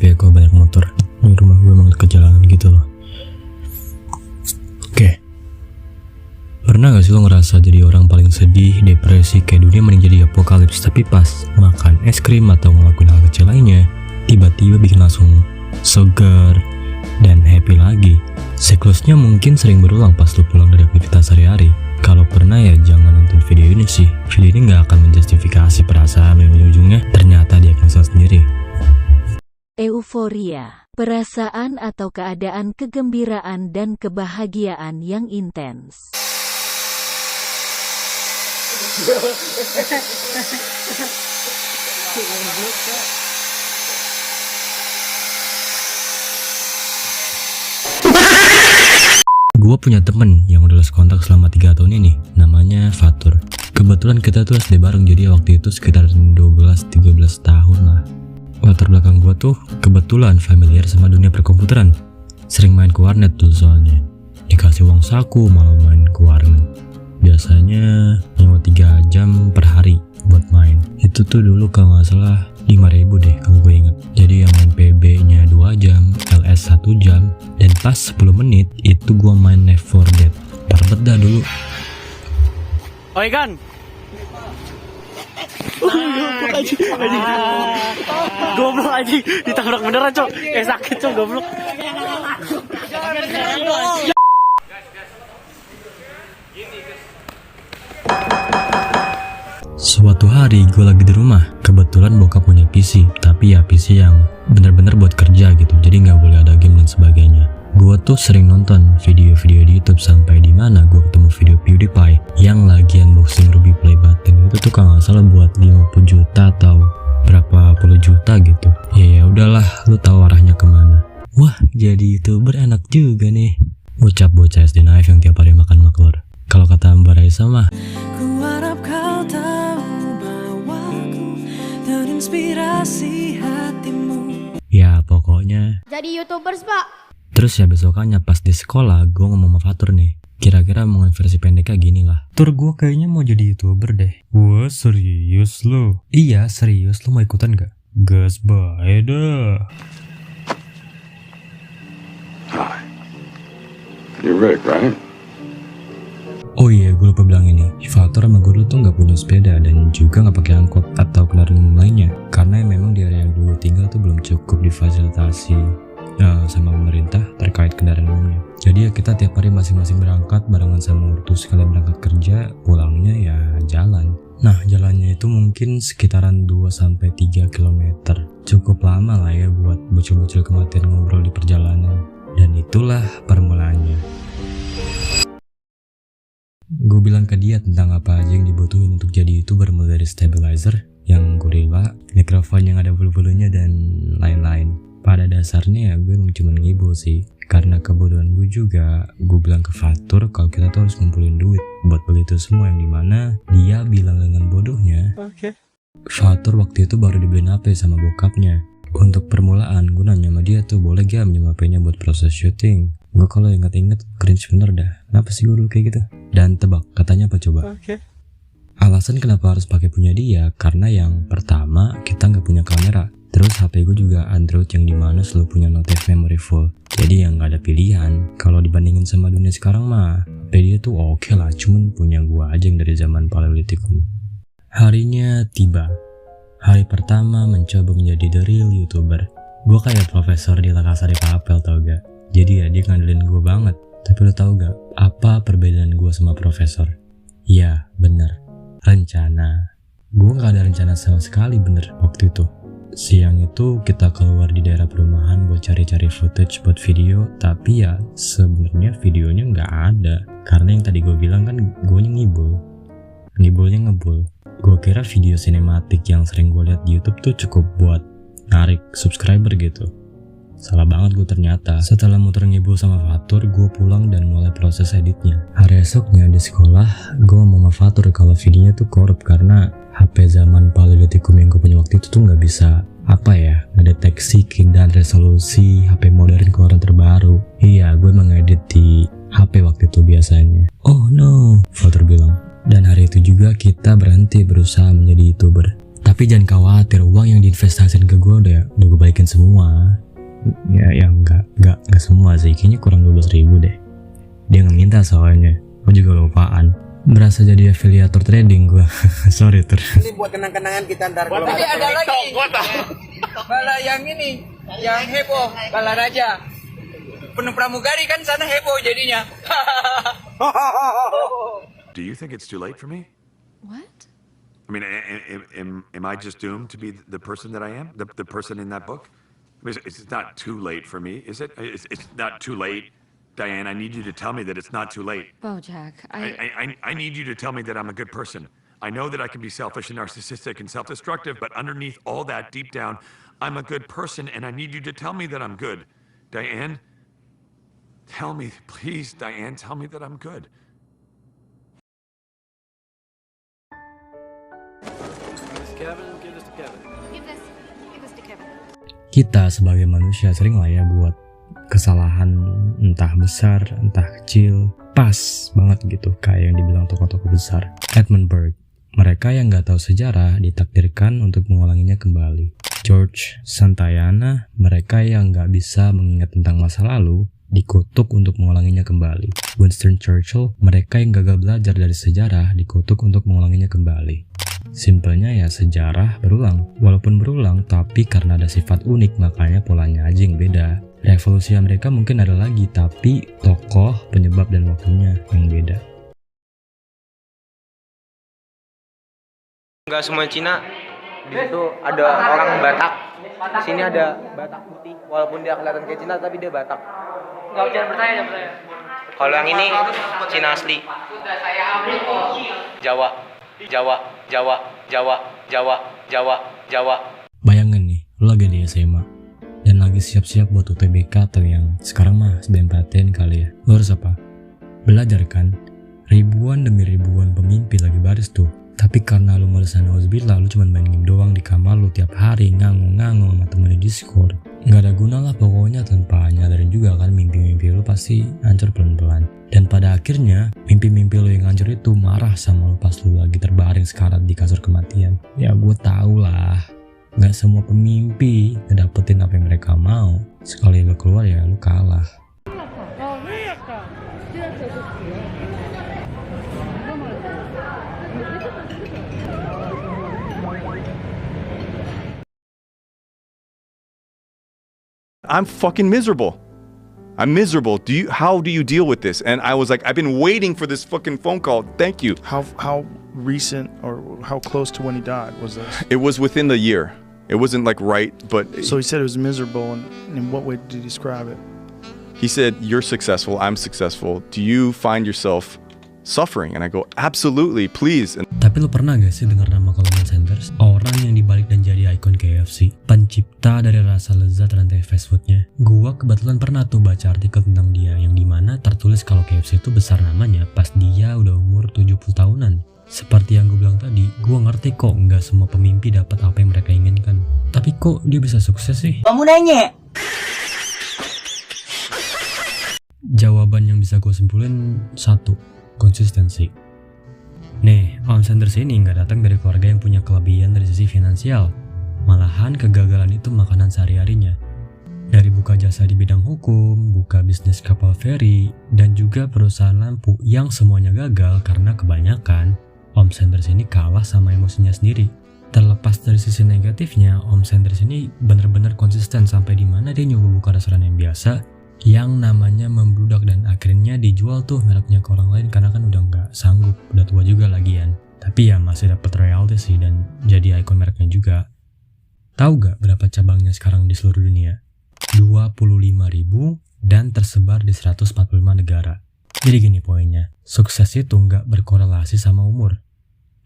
ya kalau banyak motor. Ini rumah gue emang ke jalanan gitu loh. Oke. Pernah gak sih lo ngerasa jadi orang paling sedih, depresi, kayak dunia mending jadi apokalips, tapi pas makan es krim atau ngelakuin hal kecil lainnya, tiba-tiba bikin langsung segar dan happy lagi. Siklusnya mungkin sering berulang pas lo pulang dari aktivitas sehari-hari. Kalau pernah ya jangan nonton video ini sih. Video ini gak akan menjustifikasi perasaan yang ujungnya ternyata dia nyesel sendiri. Euforia, perasaan atau keadaan kegembiraan dan kebahagiaan yang intens. Gue punya temen yang udah lost kontak selama 3 tahun ini, namanya Fatur. Kebetulan kita tuh SD bareng, jadi waktu itu sekitar 12-13 tahun lah. Latar belakang gue tuh kebetulan familiar sama dunia perkomputeran. Sering main ke warnet dulu soalnya. Dikasih uang saku malah main ke warnet. Biasanya nyewa 3 jam per hari buat main. Itu tuh dulu kalau gak salah 5.000 deh kalau gue inget. Jadi yang main PB nya 2 jam, LS 1 jam, dan pas 10 menit itu gue main Left 4 Dead. Parah dah dulu. Oi kan. Goblok aja, ditabrak beneran cok. Sakit cok, goblok. Suatu hari gue lagi di rumah, kebetulan bokap punya PC, tapi ya PC yang bener-bener buat kerja gitu, jadi nggak boleh ada game dan sebagainya. Gue tuh sering nonton video-video di YouTube sampai di mana gue ketemu video PewDiePie yang lagi unboxing Ruby Play Button. Itu tuh kalau nggak salah buat 50 juta atau berapa puluh juta gitu. Ya udahlah, lu tahu arahnya kemana. Wah, jadi YouTuber enak juga nih, ucap bocah SD naif yang tiap hari makan maklor. Kalau kata Mbak Raisa mah, ku harap kau tahu bahwa aku terinspirasi hatimu. ya pokoknya Jadi YouTubers, Pak. terus ya besokannya pas di sekolah gue ngomong sama Fatur nih, kira-kira mau versi pendeknya gini lah. Tur, gue kayaknya mau jadi YouTuber deh. Wah, serius lo? Iya serius, lo mau ikutan gak? Gas bae dah. Hi. You're Rick, right? Oh iya, gue lupa bilang ini. Fatur sama gue dulu tuh gak punya sepeda dan juga gak pakai angkot atau kendaraan umum lainnya, karena memang di area yang dulu tinggal tuh belum cukup difasilitasi sama pemerintah terkait kendaraan umumnya. Jadi ya kita tiap hari masing-masing berangkat barengan sama ortu sekalian berangkat kerja, pulangnya ya jalan. Nah, jalannya itu mungkin sekitaran 2-3 km. Cukup lama lah ya buat bocil-bocil kematian ngobrol di perjalanan. Dan itulah permulaannya. Gue bilang ke dia tentang apa aja yang dibutuhin untuk jadi YouTuber, mulai dari stabilizer yang gorilla, mikrofon yang ada bulu-bulunya, dan lain-lain. Pada dasarnya ya gue emang cuma ngibul sih, karena kebodohan gue juga. Gue bilang ke Fatur kalau kita tuh harus ngumpulin duit buat beli itu semua, yang dimana dia bilang dengan bodohnya, Fatur waktu itu baru dibeliin HP sama bokapnya. Untuk permulaan gue nanya sama dia tuh, boleh gak minjem HP-nya buat proses syuting. Gue kalau inget-inget cringe bener dah. Kenapa sih gue dulu kayak gitu? Dan tebak, katanya apa coba? Alasan kenapa harus pakai punya dia, karena yang pertama kita nggak punya kamera. Terus HP gue juga Android yang dimana selalu punya notif memory full. Jadi yang nggak ada pilihan. Kalau dibandingin sama dunia sekarang mah, HP dia tuh oke lah, cuman punya gue aja yang dari zaman Paleolitikum. Harinya tiba. Hari pertama mencoba menjadi the real YouTuber. Gue kayak profesor di La Casa de Papel, tau gak? Jadi ya dia ngandelin gue banget. Tapi lo tau gak apa perbedaan gue sama profesor? Ya bener, rencana. Gue gak ada rencana sama sekali bener waktu itu. Siang itu kita keluar di daerah perumahan buat cari-cari footage buat video. Tapi ya sebenarnya videonya gak ada, karena yang tadi gue bilang kan gue ngibul. Ngibulnya ngebul. Gue kira video sinematik yang sering gue lihat di YouTube tuh cukup buat narik subscriber gitu. Salah banget gue ternyata. Setelah muter ngibul sama Fatur, gue pulang dan mulai proses editnya. Hari esoknya di sekolah, gue ngomong sama Fatur kalau videonya tuh korup karena HP zaman Paleolitikum yang gue punya waktu itu tuh gak bisa ngedeteksi keindahan resolusi HP modern keluaran terbaru. Iya, gue emang edit di HP waktu itu biasanya. Oh no, Fatur bilang. Dan hari itu juga kita berhenti berusaha menjadi YouTuber. Tapi jangan khawatir, uang yang diinvestasiin ke gue udah gue balikin semua. Ya yang nggak semua sih, kayaknya kurang 12.000 deh. Dia ngeminta soalnya, gue juga lupaan. Berasa jadi afiliator trading gue. Sorry ter. Ini buat kenang-kenangan kita ntar kalau Tapi ada lagi. Bala yang ini, yang heboh, Bala Raja. Penuh pramugari kan sana heboh jadinya. Do you think it's too late for me? What? I mean, am I just doomed to be the person that I am? The person in that book? I mean, it's not too late for me, is it? It's not too late. Diane, I need you to tell me that it's not too late. Bojack, I need you to tell me that I'm a good person. I know that I can be selfish and narcissistic and self-destructive, but underneath all that, deep down, I'm a good person, and I need you to tell me that I'm good. Diane, tell me, please, Diane, tell me that I'm good. Kita sebagai manusia sering lah ya buat kesalahan entah besar, entah kecil, pas banget gitu kayak yang dibilang tokoh-tokoh besar. Edmund Burke, mereka yang nggak tahu sejarah ditakdirkan untuk mengulanginya kembali. George Santayana, mereka yang nggak bisa mengingat tentang masa lalu dikutuk untuk mengulanginya kembali. Winston Churchill, mereka yang gagal belajar dari sejarah dikutuk untuk mengulanginya kembali. Simpelnya ya sejarah berulang. Walaupun berulang, tapi karena ada sifat unik makanya polanya aja yang beda. Revolusi Amerika mungkin ada lagi, tapi tokoh, penyebab, dan waktunya yang beda. Enggak semua Cina. Di situ ada orang Batak. Di sini ada Batak putih. Walaupun dia kelihatan kayak Cina, tapi dia Batak. Enggak, jangan percaya. Kalau yang ini Cina asli. Jawa. Bayangin nih, lo lagi di SMA dan lagi siap-siap buat UTBK atau yang sekarang mah SBMPTN kali ya. Lo harus apa? Belajar kan? Ribuan demi ribuan pemimpi lagi baris tuh. Tapi karena lo males nauzubillah, lo cuma main game doang di kamar lo tiap hari ngangung-ngangung sama temen di Discord. Nggak ada guna lah pokoknya, tanpa nyadarin juga kan mimpi-mimpi lo pasti hancur pelan-pelan. Dan pada akhirnya mimpi-mimpi lo yang hancur itu marah sama lo pas lo lagi terbaring sekarat di kasur kematian. Ya gue tau lah, nggak semua pemimpi ngedapetin apa yang mereka mau. Sekali lo keluar ya lo kalah. I'm fucking miserable. I'm miserable. How do you deal with this? And I was like, I've been waiting for this fucking phone call. Thank you. How recent or how close to when he died was this? It was within the year. It wasn't like right, but So he said it was miserable, and in what way did he describe it? he said, "You're successful. I'm successful. Do you find yourself suffering?" And I go, "Absolutely, please." And Tapi lo pernah gak sih dengar nama Coleman Sanders? Orang yang dibalik dan jadi ikon KFC, pencipta dari rasa lezat rantai fast foodnya. Gua kebetulan pernah tuh baca artikel tentang dia yang dimana tertulis kalau KFC itu besar namanya pas dia udah umur 70 tahunan. Seperti yang gue bilang tadi, gue ngerti kok nggak semua pemimpi dapat apa yang mereka inginkan. Tapi kok dia bisa sukses sih? Kamu nanya. Jawaban yang bisa gue simpulin satu, konsistensi. Nih, Om Sanders ini nggak datang dari keluarga yang punya kelebihan dari sisi finansial. Malahan kegagalan itu makanan sehari-harinya. Dari buka jasa di bidang hukum, buka bisnis kapal feri, dan juga perusahaan lampu yang semuanya gagal karena kebanyakan Om Sanders ini kalah sama emosinya sendiri. Terlepas dari sisi negatifnya, Om Sanders ini benar-benar konsisten sampai di mana dia nyoba buka restoran yang biasa, yang namanya membludak dan akhirnya dijual tuh mereknya ke orang lain karena kan udah nggak sanggup, udah tua juga lagian. Tapi ya masih dapat royalti sih dan jadi ikon mereknya juga. Tahu gak berapa cabangnya sekarang di seluruh dunia? 25.000 dan tersebar di 145 negara. Jadi gini poinnya, sukses itu nggak berkorelasi sama umur,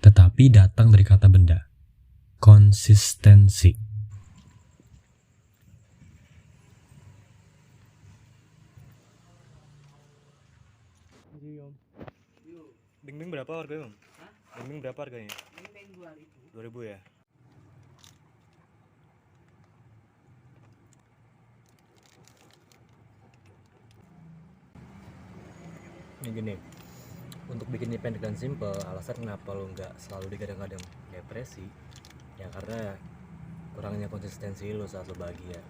tetapi datang dari kata benda, konsistensi. Bing berapa harganya? Bing berapa harganya? Bing 2.000 ya? Ini gini, untuk bikin ini pendek dan simple, alasan kenapa lo nggak selalu digadang-gadang depresi, Ya karena kurangnya konsistensi lo saat lo bahagia.